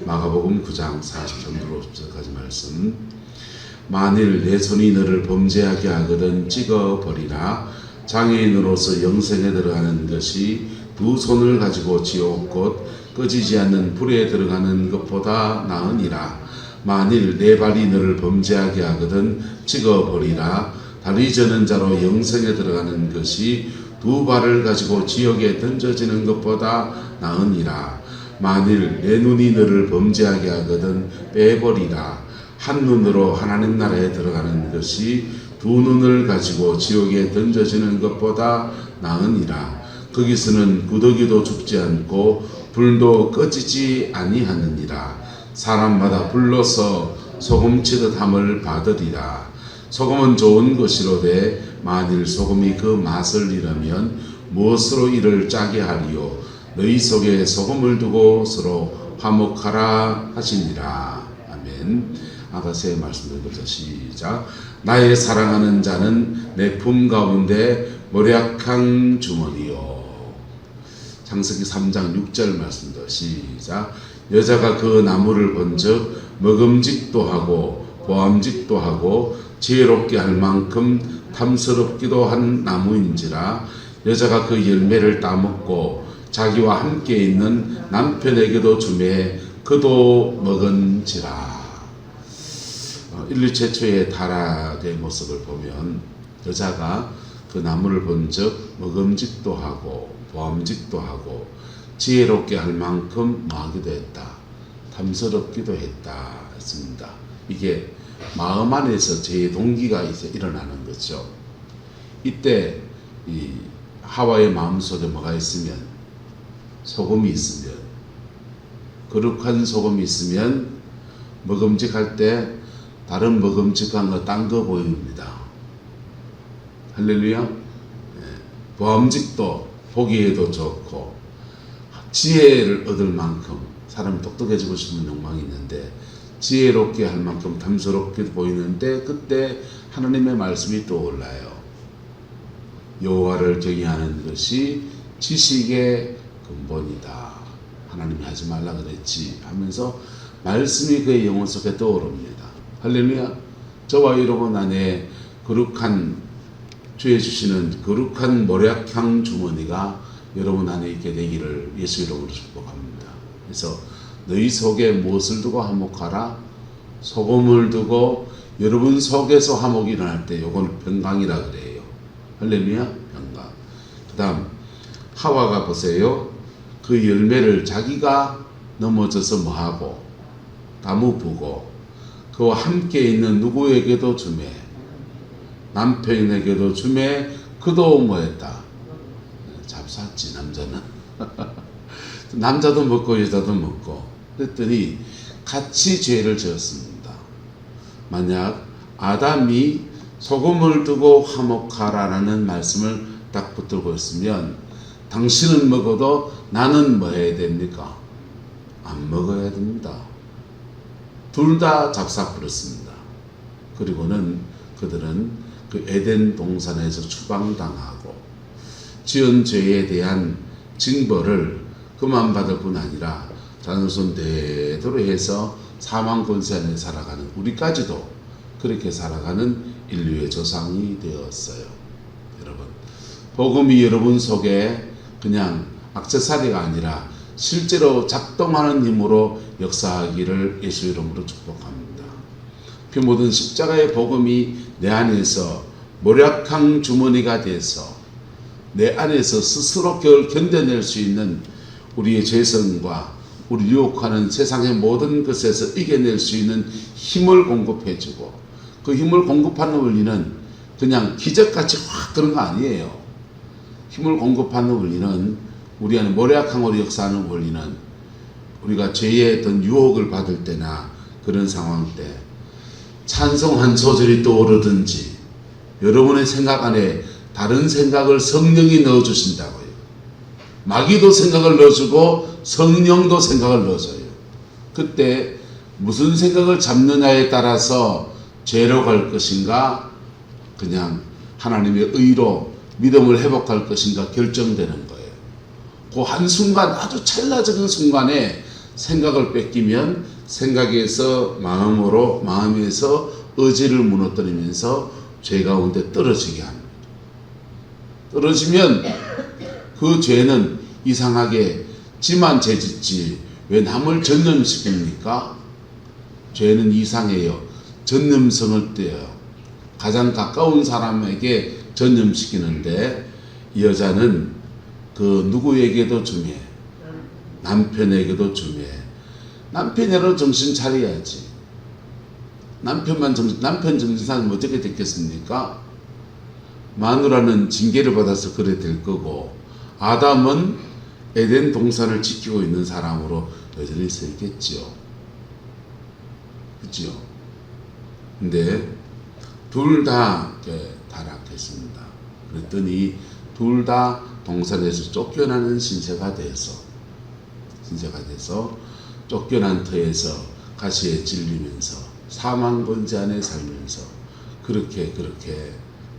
마가복음 9장 43절로 50절까지 말씀. 만일 내 손이 너를 범죄하게 하거든 찍어버리라. 장애인으로서 영생에 들어가는 것이 두 손을 가지고 지옥 곧 꺼지지 않는 불에 들어가는 것보다 나으니라. 만일 내 발이 너를 범죄하게 하거든 찍어버리라. 다리 저는 자로 영생에 들어가는 것이 두 발을 가지고 지옥에 던져지는 것보다 나으니라. 만일 내 눈이 너를 범죄하게 하거든 빼버리라. 한 눈으로 하나님 나라에 들어가는 것이 두 눈을 가지고 지옥에 던져지는 것보다 나으니라. 거기서는 구더기도 죽지 않고 불도 꺼지지 아니하느니라. 사람마다 불러서 소금치듯 함을 받으리라. 소금은 좋은 것이로되 만일 소금이 그 맛을 잃으면 무엇으로 이를 짜게 하리요. 너희 속에 소금을 두고 서로 화목하라 하시니라. 아멘. 아가서의 말씀을 읽어서 시작. 나의 사랑하는 자는 내 품 가운데 모략한 주머니요. 창세기 3장 6절 말씀도 시작. 여자가 그 나무를 본즉 먹음직도 하고 보암직도 하고 지혜롭게 할 만큼 탐스럽기도 한 나무인지라. 여자가 그 열매를 따먹고 자기와 함께 있는 남편에게도 주매 그도 먹은지라. 인류 최초의 타락의 모습을 보면 여자가 그 나무를 본즉 먹음직도 하고 보암직도 하고 지혜롭게 할 만큼 뭐하기도 했다. 탐스럽기도 했다 했습니다. 이게 마음 안에서 제 동기가 이제 일어나는 거죠. 이때 이 하와의 마음속에 뭐가 있으면 소금이 있으면 거룩한 소금이 있으면 먹음직할 때 다른 먹음직한 거 딴 거 보입니다. 할렐루야. 보암직도 보기에도 좋고 지혜를 얻을 만큼 사람이 똑똑해지고 싶은 욕망이 있는데 지혜롭게 할 만큼 탐스럽게 보이는데 그때 하나님의 말씀이 떠올라요. 여호와를 경외하는 것이 지식의 근본이다. 하나님이 하지 말라 그랬지 하면서 말씀이 그의 영혼 속에 떠오릅니다. 할렐루야. 저와 여러분 안에 거룩한 주의 주시는 거룩한 모략향 주머니가 여러분 안에 있게 되기를 예수 이름으로 축복합니다. 그래서 너희 속에 무엇을 두고 화목하라? 소금을 두고 여러분 속에서 화목이 일어날 때 요건 평강이라 그래요. 할렐루야. 평강. 그 다음 하와가 보세요. 그 열매를 자기가 넘어져서 뭐하고 나무 부고 그와 함께 있는 누구에게도 주매 남편에게도 주매 그도 뭐했다. 잡쌌지 남자는. 남자도 먹고 여자도 먹고 그랬더니 같이 죄를 지었습니다. 만약 아담이 소금을 두고 화목하라라는 말씀을 딱 붙들고 있으면 당신은 먹어도 나는 뭐 해야 됩니까? 안 먹어야 됩니다. 둘 다 잡사버렸습니다. 그리고는 그들은 그 에덴 동산에서 추방당하고 지은 죄에 대한 징벌을 그만 받을 뿐 아니라 자손 대대로 해서 사망 권세 안에 살아가는 우리까지도 그렇게 살아가는 인류의 조상이 되었어요. 여러분, 복음이 여러분 속에 그냥 액세서리가 아니라 실제로 작동하는 힘으로 역사하기를 예수 이름으로 축복합니다. 피 묻은 십자가의 복음이 내 안에서 모략향 주머니가 돼서 내 안에서 스스로 견뎌낼 수 있는 우리의 죄성과 우리 유혹하는 세상의 모든 것에서 이겨낼 수 있는 힘을 공급해주고 그 힘을 공급하는 원리는 그냥 기적같이 확 그런 거 아니에요. 힘을 공급하는 원리는 우리 안에 모략향으로 역사하는 원리는 우리가 죄의 어떤 유혹을 받을 때나 그런 상황 때 찬송 한 소절이 떠오르든지 여러분의 생각 안에 다른 생각을 성령이 넣어주신다고요. 마귀도 생각을 넣어주고 성령도 생각을 넣어줘요. 그때 무슨 생각을 잡느냐에 따라서 죄로 갈 것인가 그냥 하나님의 의로 믿음을 회복할 것인가 결정되는 거예요. 그 한순간 아주 찰나적인 순간에 생각을 뺏기면 생각에서 마음으로, 마음에서 의지를 무너뜨리면서 죄 가운데 떨어지게 합니다. 떨어지면 그 죄는 이상하게 지만 죄짓지 왜 남을 전념시킵니까? 죄는 이상해요. 전념성을 떼어요. 가장 가까운 사람에게 전념시키는데 이 여자는 그 누구에게도 중요해. 남편에게도 중요해. 남편이라도 정신 차려야지. 남편 정신 차리면 어떻게 됐겠습니까? 마누라는 징계를 받아서 그래 될 거고, 아담은 에덴 동산을 지키고 있는 사람으로 여전히 서 있겠지요. 그죠? 근데 둘 다 타락했습니다. 그랬더니 둘 다 동산에서 쫓겨나는 신세가 돼서 쫓겨난 터에서 가시에 찔리면서 사망 번제 안에 살면서 그렇게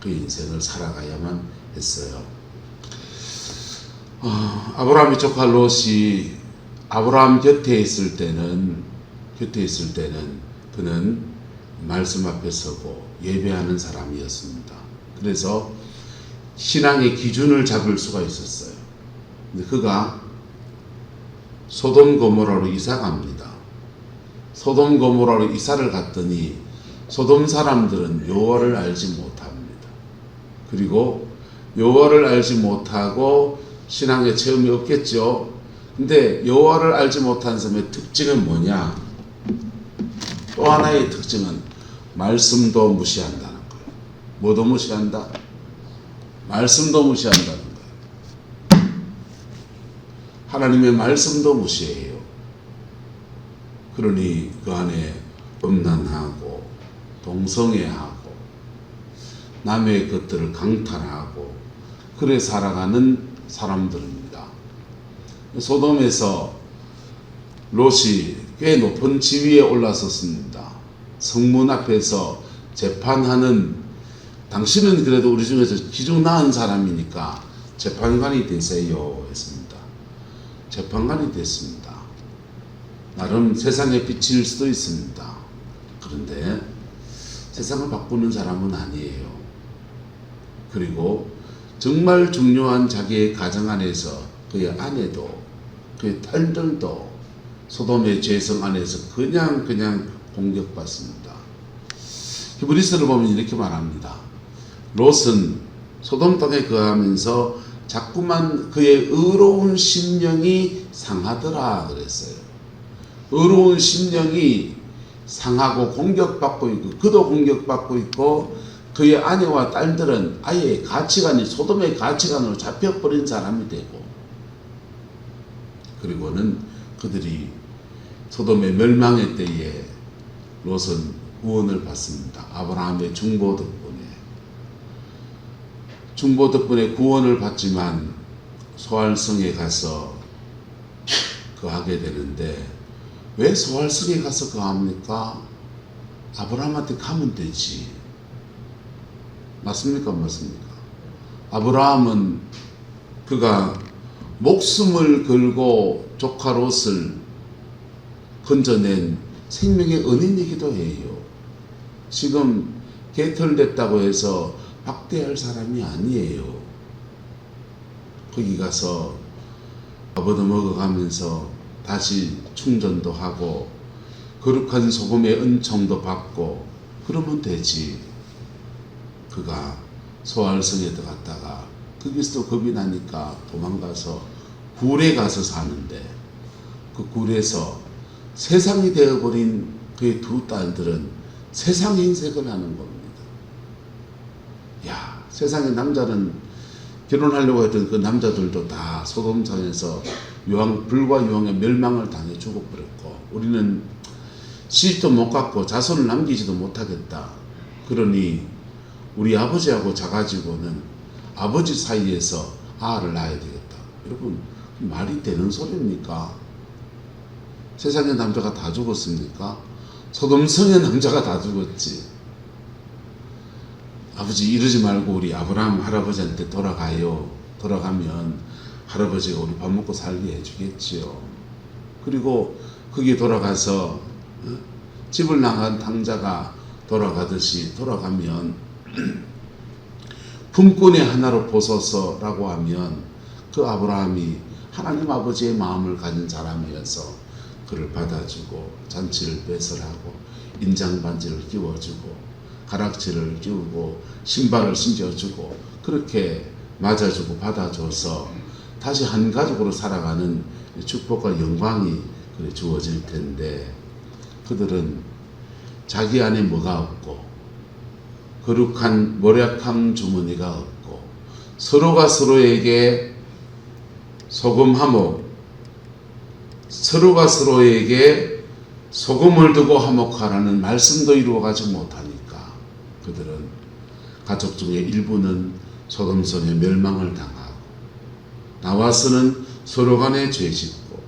그 인생을 살아가야만 했어요. 아브라함의 조카 롯이 아브라함 곁에 있을 때는 그는 말씀 앞에 서고 예배하는 사람이었습니다. 그래서 신앙의 기준을 잡을 수가 있었어요. 근데 그가 소돔 고모라로 이사 갑니다. 소돔 고모라로 이사를 갔더니 소돔 사람들은 여호와를 알지 못합니다. 그리고 여호와를 알지 못하고 신앙의 체험이 없겠죠. 근데 여호와를 알지 못한 사람의 특징은 뭐냐? 또 하나의 특징은 말씀도 무시한다는 거예요. 뭐도 무시한다? 말씀도 무시한다는 거예요. 하나님의 말씀도 무시해요. 그러니 그 안에 음란하고 동성애하고 남의 것들을 강탈하고 그래 살아가는 사람들입니다. 소돔에서 롯이 꽤 높은 지위에 올라섰습니다. 성문 앞에서 재판하는, 당신은 그래도 우리 중에서 기중 나은 사람이니까 재판관이 되세요 했습니다. 재판관이 됐습니다. 나름 세상에 비칠 수도 있습니다. 그런데 세상을 바꾸는 사람은 아니에요. 그리고 정말 중요한 자기의 가정 안에서 그의 아내도 그의 딸들도 소돔의 죄성 안에서 그냥 공격받습니다. 히브리서를 보면 이렇게 말합니다. 롯은 소돔 땅에 거하면서 자꾸만 그의 의로운 심령이 상하더라 그랬어요. 의로운 심령이 상하고 공격받고 있고, 그도 공격받고 있고, 그의 아내와 딸들은 아예 가치관이 소돔의 가치관으로 잡혀버린 사람이 되고, 그리고는 그들이 소돔의 멸망의 때에 롯은 구원을 받습니다. 아브라함의 중보 덕분에 구원을 받지만 소알성에 가서 거하게 되는데, 왜 소알성에 가서 거합니까? 아브라함한테 가면 되지. 맞습니까? 아브라함은 그가 목숨을 걸고 조카 롯을 건져낸 생명의 은인이기도 해요. 지금 개털됐다고 해서 박대할 사람이 아니에요. 거기 가서 얻어 먹어가면서 다시 충전도 하고 거룩한 소금의 은총도 받고 그러면 되지. 그가 소알성에 들어갔다가 거기서 겁이 나니까 도망가서 굴에 가서 사는데, 그 굴에서 세상이 되어버린 그의 두 딸들은 세상 인색을 하는 겁니다. 야, 세상의 남자는 결혼하려고 했던 그 남자들도 다 소돔성에서 불과 유황의 멸망을 당해 죽어버렸고, 우리는 시집도 못 갖고 자손을 남기지도 못하겠다. 그러니 우리 아버지하고 자가지고는 아버지 사이에서 아를 낳아야 되겠다. 여러분, 말이 되는 소리입니까? 세상의 남자가 다 죽었습니까? 소돔성의 남자가 다 죽었지. 아버지 이러지 말고 우리 아브라함 할아버지한테 돌아가요. 돌아가면 할아버지가 우리 밥 먹고 살게 해주겠지요. 그리고 거기 돌아가서 집을 나간 탕자가 돌아가듯이 돌아가면 품꾼의 하나로 보소서라고 하면 그 아브라함이 하나님 아버지의 마음을 가진 사람이어서 그를 받아주고 잔치를 배설하고 인장반지를 끼워주고 가락지를 끼우고 신발을 신겨주고 그렇게 맞아주고 받아줘서 다시 한 가족으로 살아가는 축복과 영광이 주어질 텐데, 그들은 자기 안에 뭐가 없고 거룩한 모략함 주머니가 없고 서로가 서로에게 소금하목, 서로가 서로에게 소금을 두고 화목하라는 말씀도 이루어가지 못하니까 그들은 가족 중에 일부는 소돔손의 멸망을 당하고 나와서는 서로 간에 죄짓고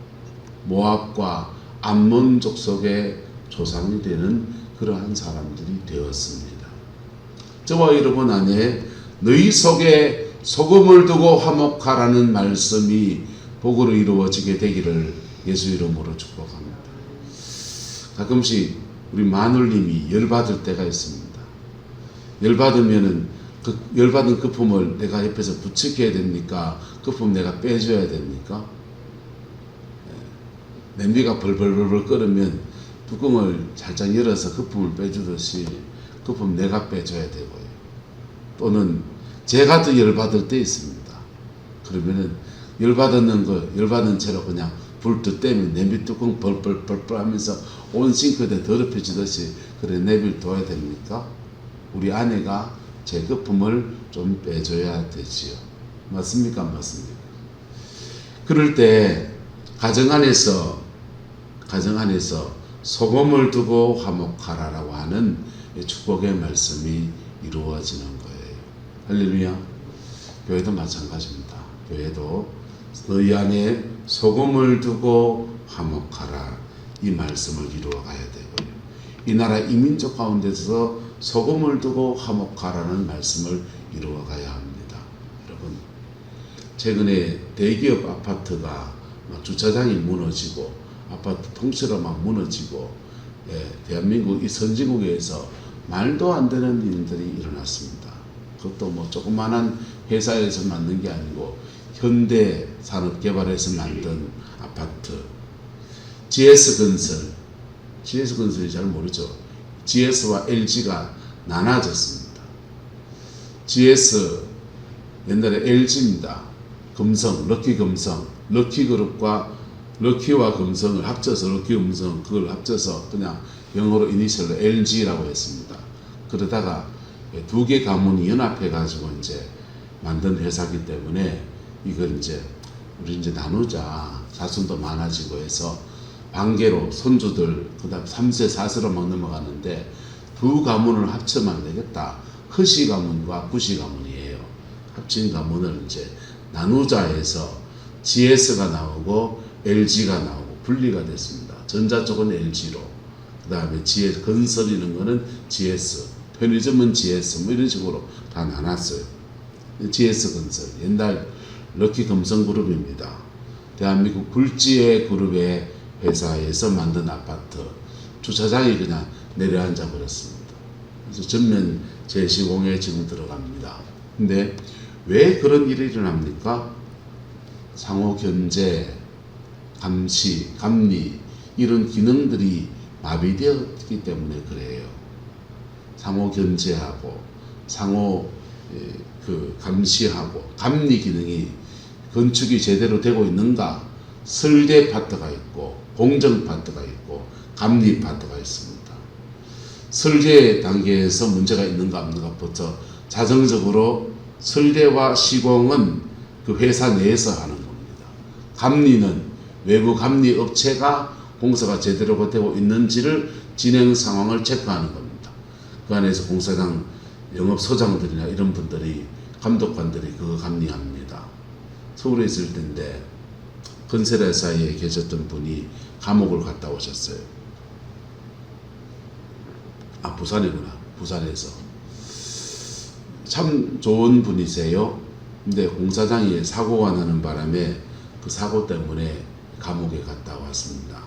모압과 암몬 족속의 조상이 되는 그러한 사람들이 되었습니다. 저와 여러분 안에 너희 속에 소금을 두고 화목하라는 말씀이 복으로 이루어지게 되기를 예수 이름으로 축복합니다. 가끔씩 우리 마눌님이 열받을 때가 있습니다. 열받으면은 그 열받은 거품을 내가 옆에서 부축해야 됩니까? 거품 내가 빼줘야 됩니까? 냄비가 벌벌벌 끓으면 뚜껑을 살짝 열어서 거품을 빼주듯이 거품 내가 빼줘야 되고요. 또는 제가 더 열받을 때 있습니다. 그러면은 열받은 채로 그냥 불 더 떼면 냄비 뚜껑 벌벌벌 하면서 온 싱크대 더럽혀지듯이 그래 내버려둬야 됩니까? 우리 아내가 제 거품을 좀 빼줘야 되지요. 맞습니까? 맞습니까? 그럴 때 가정 안에서 소금을 두고 화목하라라고 하는 축복의 말씀이 이루어지는 거예요. 할렐루야. 교회도 마찬가지입니다. 교회도 너희 안에 소금을 두고 화목하라, 이 말씀을 이루어가야 되고요. 이 나라 이민족 가운데서 소금을 두고 화목하라는 말씀을 이루어가야 합니다. 여러분, 최근에 대기업 아파트가 주차장이 무너지고 아파트 통째로 막 무너지고, 대한민국 이 선진국에서 말도 안 되는 일들이 일어났습니다. 그것도 뭐 조그만한 회사에서 만든 게 아니고 현대산업개발에서 만든 아파트. GS건설이 잘 모르죠. GS와 LG가 나눠졌습니다. GS 옛날에 LG입니다. 금성, 럭키금성, 럭키그룹과 럭키와 금성을 합쳐서 럭키금성 그걸 합쳐서 그냥 영어로 이니셜로 LG라고 했습니다. 그러다가 두 개 가문이 연합해 가지고 이제 만든 회사이기 때문에 이걸 우리 나누자, 자손도 많아지고 해서 반개로 손주들 그다음 3세 4세로 막 넘어가는데 두 가문을 합치면 안 되겠다. 허시 가문과 구시 가문이에요. 합친 가문을 나누자 해서 GS가 나오고 LG가 나오고 분리가 됐습니다. 전자 쪽은 LG로, 그 다음에 GS 건설이는 거는 GS, 편의점은 GS 뭐 이런 식으로 다 나눴어요. GS 건설, 옛날 럭키금성그룹입니다. 대한민국 굴지의 그룹의 회사에서 만든 아파트 주차장이 그냥 내려앉아 버렸습니다. 그래서 전면 재시공에 지금 들어갑니다. 근데 왜 그런 일이 일어납니까? 상호 견제, 감시, 감리 이런 기능들이 마비되었기 때문에 그래요. 상호 견제하고 상호 감시하고 감리 기능이 건축이 제대로 되고 있는가? 설계 파트가 있고 공정 파트가 있고 감리 파트가 있습니다. 설계 단계에서 문제가 있는가 없는가부터 자정적으로 설계와 시공은 그 회사 내에서 하는 겁니다. 감리는 외부 감리 업체가 공사가 제대로 되고 있는지를 진행 상황을 체크하는 겁니다. 그 안에서 공사장 영업소장들이나 이런 분들이 감독관들이 그거 감리합니다. 서울에 있을 때인데 건설회사에 계셨던 분이 감옥을 갔다 오셨어요. 아, 부산이구나. 부산에서. 참 좋은 분이세요. 근데 공사장에 사고가 나는 바람에 그 사고 때문에 감옥에 갔다 왔습니다.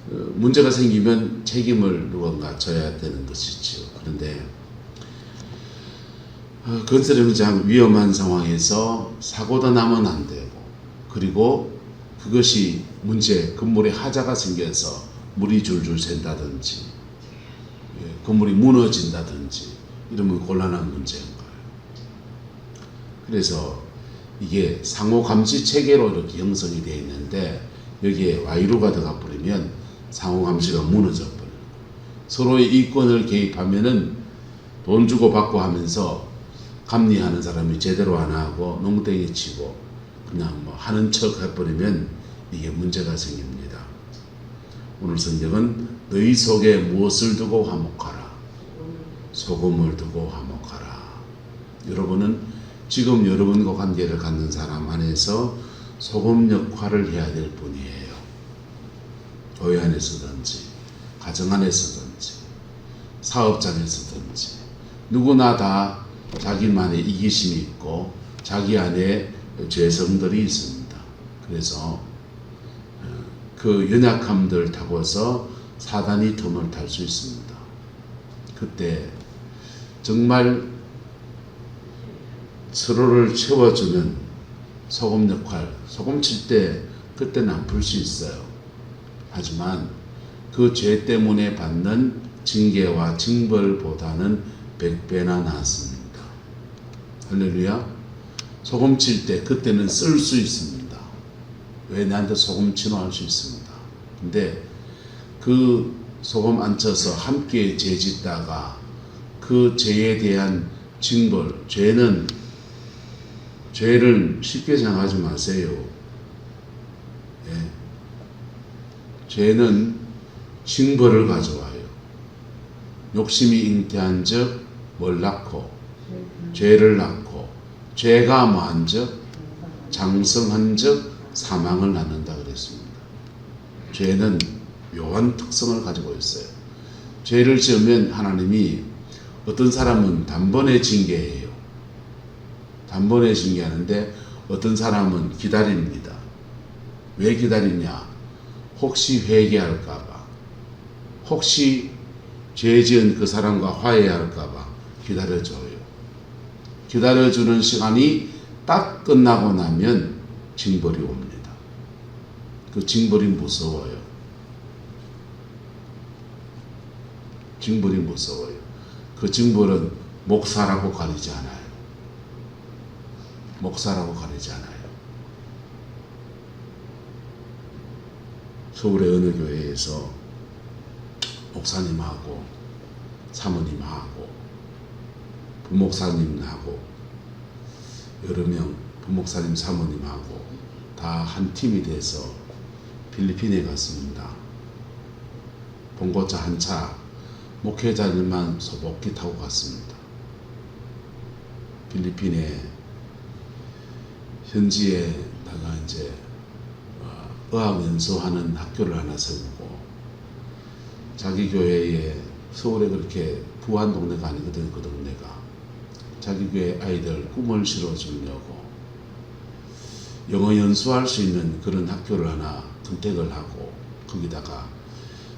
문제가 생기면 책임을 누군가 져야 되는 것이지요. 그런데 건설 현장 위험한 상황에서 사고도 나면 안 되고, 그리고 그것이 건물에 하자가 생겨서 물이 줄줄 샌다든지 건물이 무너진다든지 이러면 곤란한 문제인 거예요. 그래서 이게 상호 감시 체계로 이렇게 형성이 되어 있는데, 여기에 와이루가 들어가 버리면 상호 감시가 무너져 버려요. 서로의 이권을 개입하면은 돈 주고 받고 하면서 감리하는 사람이 제대로 안 하고 농땡이 치고 그냥 뭐 하는 척 해버리면 이게 문제가 생깁니다. 오늘 성경은 너희 속에 무엇을 두고 화목하라. 소금을 두고 화목하라. 여러분은 지금 여러분과 관계를 갖는 사람 안에서 소금 역할을 해야 될 분이에요. 교회 안에서든지 가정 안에서든지 사업장에서든지 누구나 다 자기만의 이기심이 있고 자기 안에 죄성들이 있습니다. 그래서 그 연약함들 타고서 사단이 틈을 탈 수 있습니다. 그때 정말 서로를 채워주는 소금 역할, 소금 칠 때 그때는 안 풀 수 있어요. 하지만 그 죄 때문에 받는 징계와 징벌보다는 100배나 낫습니다. 할렐루야. 소금 칠 때 그때는 쓸 수 있습니다. 왜 나한테 소금 치노 할 수 있습니다. 근데 그 소금 안 쳐서 함께 죄 짓다가 그 죄에 대한 징벌, 죄를 쉽게 생각하지 마세요. 예. 죄는 징벌을 가져와요. 욕심이 잉태한 즉 뭘 낳고 죄를 낳고, 죄가 뭐한 즉 장성한 즉 사망을 낳는다 그랬습니다. 죄는 묘한 특성을 가지고 있어요. 죄를 지으면 하나님이 어떤 사람은 단번에 징계해요. 단번에 징계하는데 어떤 사람은 기다립니다. 왜 기다리냐? 혹시 회개할까봐, 혹시 죄 지은 그 사람과 화해할까봐 기다려줘요. 기다려주는 시간이 딱 끝나고 나면 징벌이 옵니다. 그 징벌이 무서워요. 징벌이 무서워요. 그 징벌은 목사라고 가리지 않아요. 목사라고 가리지 않아요. 서울의 어느 교회에서 목사님하고 사모님하고 부목사님하고 여러 명 부목사님 사모님하고 다 한 팀이 돼서 필리핀에 갔습니다. 봉고차 한 차 목회자들만 소복히 타고 갔습니다. 필리핀에 현지에다가 이제 의학 연수하는 학교를 하나 세우고, 자기 교회에 서울에 그렇게 부한 동네가 아니거든. 그 동네가 자기 교회 아이들 꿈을 실어주려고 영어 연수할 수 있는 그런 학교를 하나 선택을 하고, 거기다가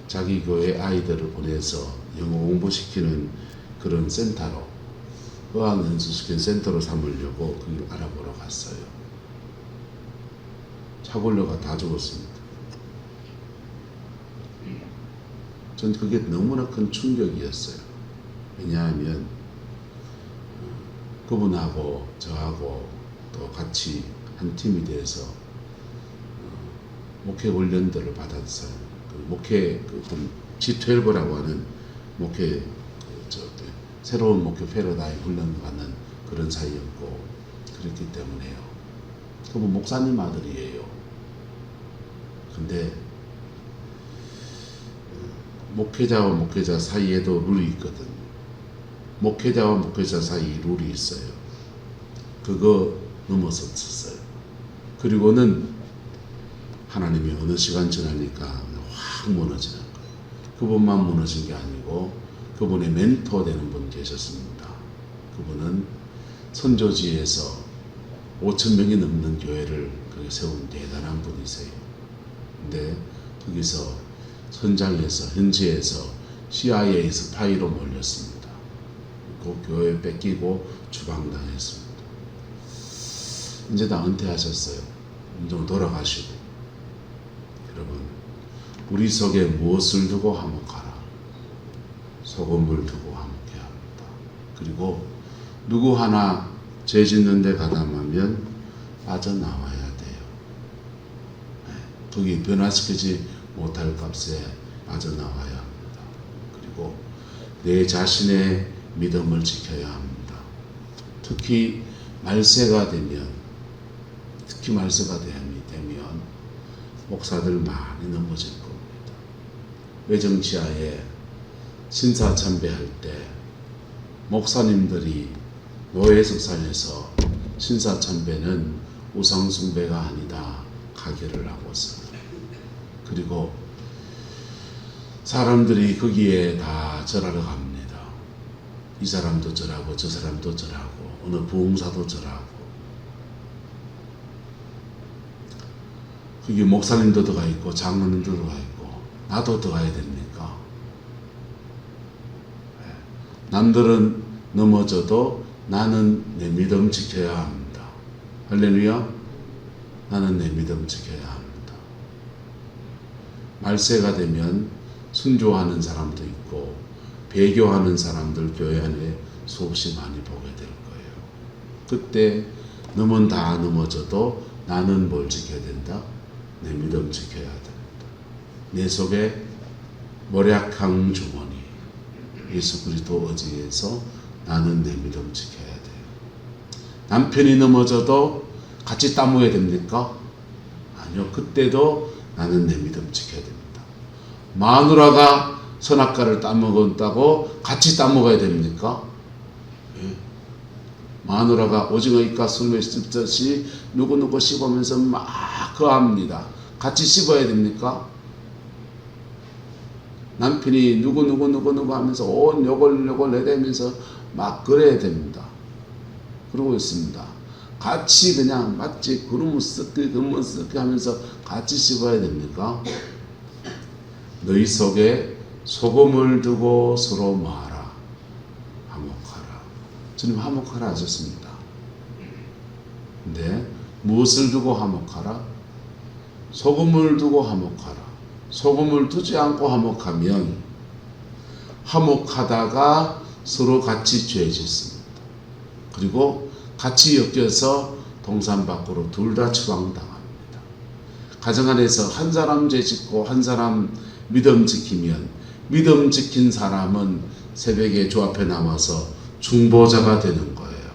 자기 교회 아이들을 보내서 영어 공부시키는 그런 센터로, 의학 연수시키는 센터로 삼으려고 그걸 알아보러 갔어요. 차골려가 다 죽었습니다. 전 그게 너무나 큰 충격이었어요. 왜냐하면 그분하고 저하고 또 같이 한 팀이 돼서 목회 훈련들을 받았어요. 그 목회 G12라고 하는 목회 새로운 목회 패러다임 훈련을 받는 그런 사이였고, 그렇기 때문에요. 그분 목사님 아들이에요. 근데 목회자와 목회자 사이에도 룰이 있거든. 목회자와 목회자 사이에 룰이 있어요. 그거 넘어섰어요. 그리고는 하나님이 어느 시간 지나니까 확 무너지는 거예요. 그분만 무너진 게 아니고 그분의 멘토 되는 분 계셨습니다. 그분은 선조지에서 5,000명이 넘는 교회를 세운 대단한 분이세요. 근데 거기서 현장에서 현지에서 CIA 스파이로 몰렸습니다. 그 교회 뺏기고 추방당했습니다. 이제 다 은퇴하셨어요. 이제 돌아가시고. 여러분, 우리 속에 무엇을 두고 화목하라? 소금을 두고 화목해야 합니다. 그리고 누구 하나 죄 짓는 데 가담하면 빠져나와야 돼요. 거기 변화시키지 못할 값에 빠져나와야 합니다. 그리고 내 자신의 믿음을 지켜야 합니다. 특히 말세가 되면 목사들 많이 넘어질 겁니다. 외정치하에 신사참배할 때 목사님들이 노예석상에서 신사참배는 우상숭배가 아니다 가결을 하고서, 그리고 사람들이 거기에 다 절하러 갑니다. 이 사람도 절하고 저 사람도 절하고 어느 부흥사도 절하고, 거기 목사님도 들어가 있고 장로님도 들어가 있고 나도 들어가야 됩니까? 남들은 넘어져도 나는 내 믿음 지켜야 합니다. 할렐루야. 나는 내 믿음 지켜야 합니다. 말세가 되면 순교하는 사람도 있고 배교하는 사람들 교회 안에 수없이 많이 보게 될 거예요. 그때 넘은 다 넘어져도 나는 뭘 지켜야 된다? 내 믿음 지켜야 됩니다. 내 속에 모략한 주머니 예수 그리스도 의지에서 나는 내 믿음 지켜야 돼요. 남편이 넘어져도 같이 따먹어야 됩니까? 아니요. 그때도 나는 내 믿음 지켜야 됩니다. 마누라가 선악과를 따먹었다고 같이 따먹어야 됩니까? 예. 마누라가 오징어 이까 술에 씹듯이 누구누구 씹으면서 막 거합니다. 같이 씹어야 됩니까? 남편이 누구 하면서 온 요걸 해대면서 막 그래야 됩니다. 그러고 있습니다. 같이 그냥 마치 구름 쓱기 하면서 같이 씹어야 됩니까? 너희 속에 소금을 두고 서로 말하라. 화목하라. 주님 화목하라 하셨습니다. 근데 무엇을 두고 화목하라? 소금을 두고 화목하라. 소금을 두지 않고 화목하면 화목하다가 서로 같이 죄 짓습니다. 그리고 같이 엮여서 동산 밖으로 둘 다 추방당합니다. 가정 안에서 한 사람 죄 짓고 한 사람 믿음 지키면 믿음 지킨 사람은 새벽에 주 앞에 남아서 중보자가 되는 거예요.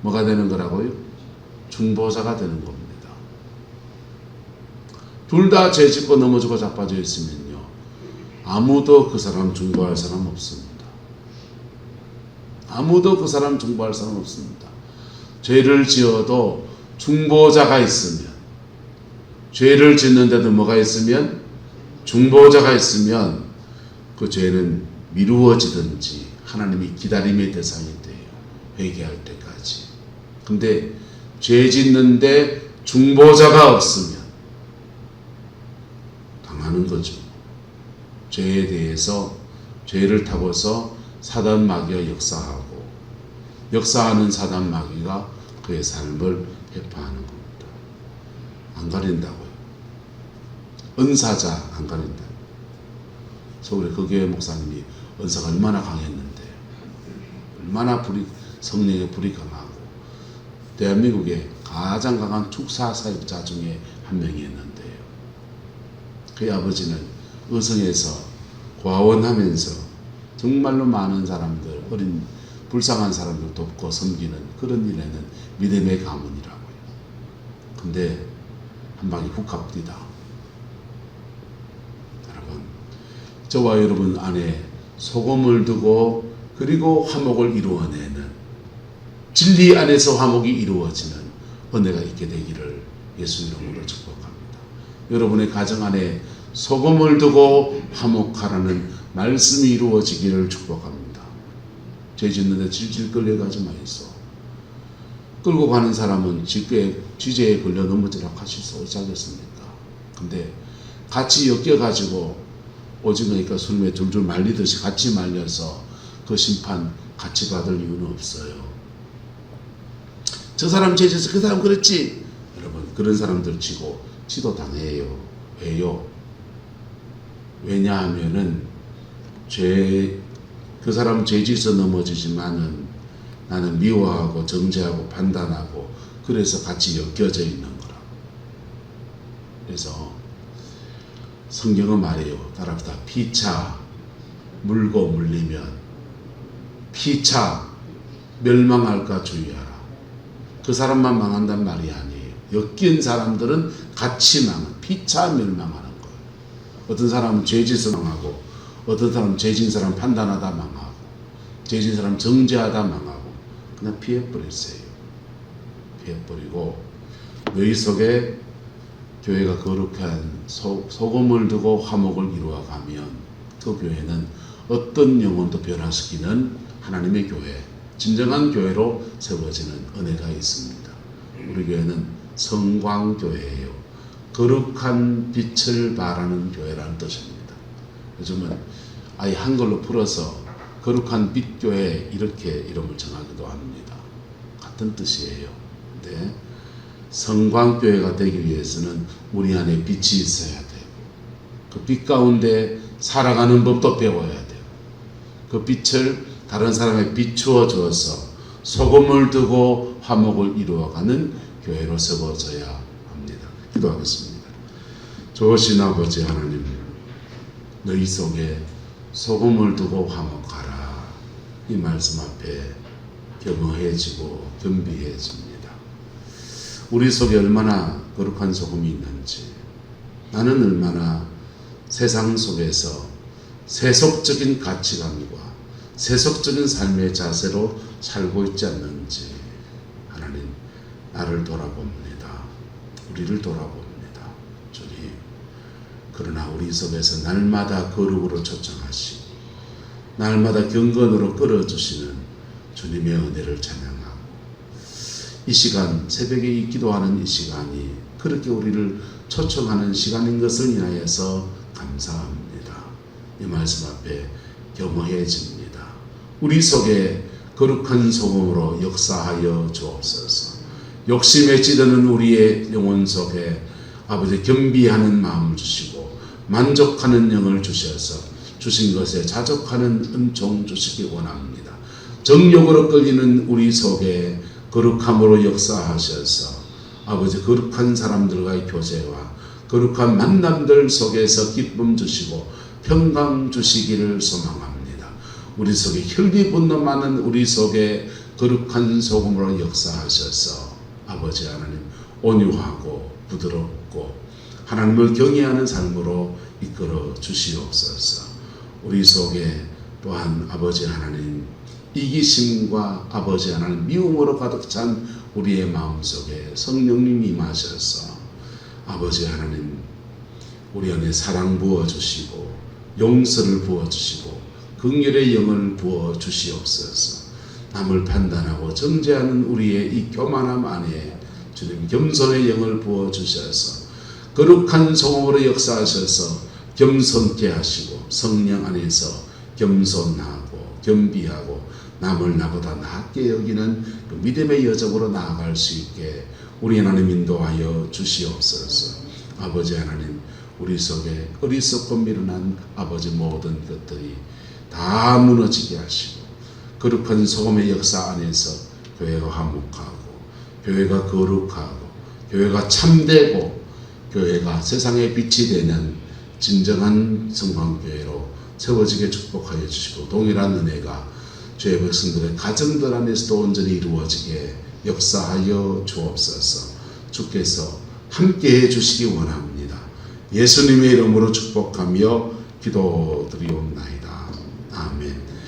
뭐가 되는 거라고요? 중보자가 되는 겁니다. 둘 다 죄 짓고 넘어지고 자빠져 있으면요, 아무도 그 사람 중보할 사람 없습니다. 아무도 그 사람 중보할 사람 없습니다. 죄를 지어도 중보자가 있으면, 죄를 짓는데도 뭐가 있으면, 중보자가 있으면 그 죄는 미루어지든지 하나님이 기다림의 대상이 돼요. 회개할 때까지. 근데 죄 짓는데 중보자가 없으면 당하는 거죠. 죄에 대해서 죄를 타고서 사단 마귀가 역사하는 사단 마귀가 그의 삶을 회파하는 겁니다. 안 가린다고요. 은사자 안 가린다. 서울에 그 교회 목사님이 은사가 얼마나 강했는데, 얼마나 성령의 불이 강하고 대한민국의 가장 강한 축사 사역자 중에 한 명이었는데요. 그의 아버지는 의성에서 과원하면서 정말로 많은 사람들, 어린 불쌍한 사람들 돕고 섬기는 그런 일에는 믿음의 가문이라고요. 근데 한 방에 훅 갑니다. 여러분, 저와 여러분 안에 소금을 두고 그리고 화목을 이루어내는, 진리 안에서 화목이 이루어지는 은혜가 있게 되기를 예수 이름으로 축복합니다. 여러분의 가정 안에 소금을 두고 화목하라는 말씀이 이루어지기를 축복합니다. 죄 짓는데 질질 끌려가지 마이소. 끌고 가는 사람은 지죄에 걸려 넘어지라 하실 수 있지 않겠습니까? 근데 같이 엮여가지고 오징어니까 술에 줄줄 말리듯이 같이 말려서 그 심판 같이 받을 이유는 없어요. 저 사람 죄져서 그 사람 그랬지. 여러분, 그런 사람들 치고 지도 당해요. 왜요? 왜냐하면은 그 사람 죄짓어 넘어지지만은 나는 미워하고 정죄하고 판단하고 그래서 같이 엮여져 있는 거라. 그래서 성경은 말해요. 따라합시다. 피차 물고 물리면 피차 멸망할까 주의하라. 그 사람만 망한단 말이 아니에요. 엮인 사람들은 같이 피차 멸망하는 거예요. 어떤 사람은 죄짓어 망하고, 어떤 사람은 죄진 사람 판단하다 망하고, 죄진 사람 정죄하다 망하고, 그냥 피해버렸어요. 피해버리고, 너희 속에 교회가 거룩한 소금을 두고 화목을 이루어가면 그 교회는 어떤 영혼도 변화시키는 하나님의 교회, 진정한 교회로 세워지는 은혜가 있습니다. 우리 교회는 성광교회예요. 거룩한 빛을 발하는 교회라는 뜻입니다. 요즘은 아예 한글로 풀어서 거룩한 빛교회 이렇게 이름을 정하기도 합니다. 같은 뜻이에요. 근데 성광교회가 되기 위해서는 우리 안에 빛이 있어야 돼요. 그 빛 가운데 살아가는 법도 배워야 돼요. 그 빛을 다른 사람에 비추어 주어서 소금을 두고 화목을 이루어가는 교회로 세워져야 합니다. 기도하겠습니다. 좋으신 아버지 하나님, 너희 속에 소금을 두고 화목하라. 이 말씀 앞에 겸허해지고 겸비해집니다. 우리 속에 얼마나 거룩한 소금이 있는지, 나는 얼마나 세상 속에서 세속적인 가치관과 세속적인 삶의 자세로 살고 있지 않는지 하나님 나를 돌아봅니다. 우리를 돌아봅니다. 주님, 그러나 우리 속에서 날마다 거룩으로 초청하시고 날마다 경건으로 끌어주시는 주님의 은혜를 찬양하고, 이 시간 새벽에 이 기도하는 이 시간이 그렇게 우리를 초청하는 시간인 것을 인하여서 감사합니다. 이 말씀 앞에 겸허해집니다. 우리 속에 거룩한 소금으로 역사하여 주옵소서. 욕심에 찌드는 우리의 영혼 속에 아버지 겸비하는 마음을 주시고 만족하는 영을 주셔서 주신 것에 자족하는 은총 주시기 원합니다. 정욕으로 끌리는 우리 속에 거룩함으로 역사하셔서 아버지 거룩한 사람들과의 교제와 거룩한 만남들 속에서 기쁨 주시고 평강 주시기를 소망합니다. 우리 속에 혈기 분노 많은 우리 속에 거룩한 소금으로 역사하셔서 아버지 하나님 온유하고 부드럽고 하나님을 경외하는 삶으로 이끌어 주시옵소서. 우리 속에 또한 아버지 하나님 이기심과 아버지 하나님 미움으로 가득 찬 우리의 마음속에 성령님 임하셔서 아버지 하나님 우리 안에 사랑 부어주시고 용서를 부어주시고 긍휼의 영을 부어주시옵소서. 남을 판단하고 정죄하는 우리의 이 교만함 안에 주님 겸손의 영을 부어주셔서 거룩한 소금으로 역사하셔서 겸손케 하시고 성령 안에서 겸손하고 겸비하고 남을 나보다 낮게 여기는 그 믿음의 여정으로 나아갈 수 있게 우리 하나님 인도하여 주시옵소서. 아버지 하나님 우리 속에 어리석고 미련한 아버지 모든 것들이 다 무너지게 하시고 거룩한 소금의 역사 안에서 교회가 화목하고 교회가 거룩하고 교회가 참되고 교회가 세상의 빛이 되는 진정한 성광교회로 세워지게 축복하여 주시고 동일한 은혜가 주의 백성들의 가정들 안에서도 온전히 이루어지게 역사하여 주옵소서. 주께서 함께해 주시기 원합니다. 예수님의 이름으로 축복하며 기도드리옵나이다.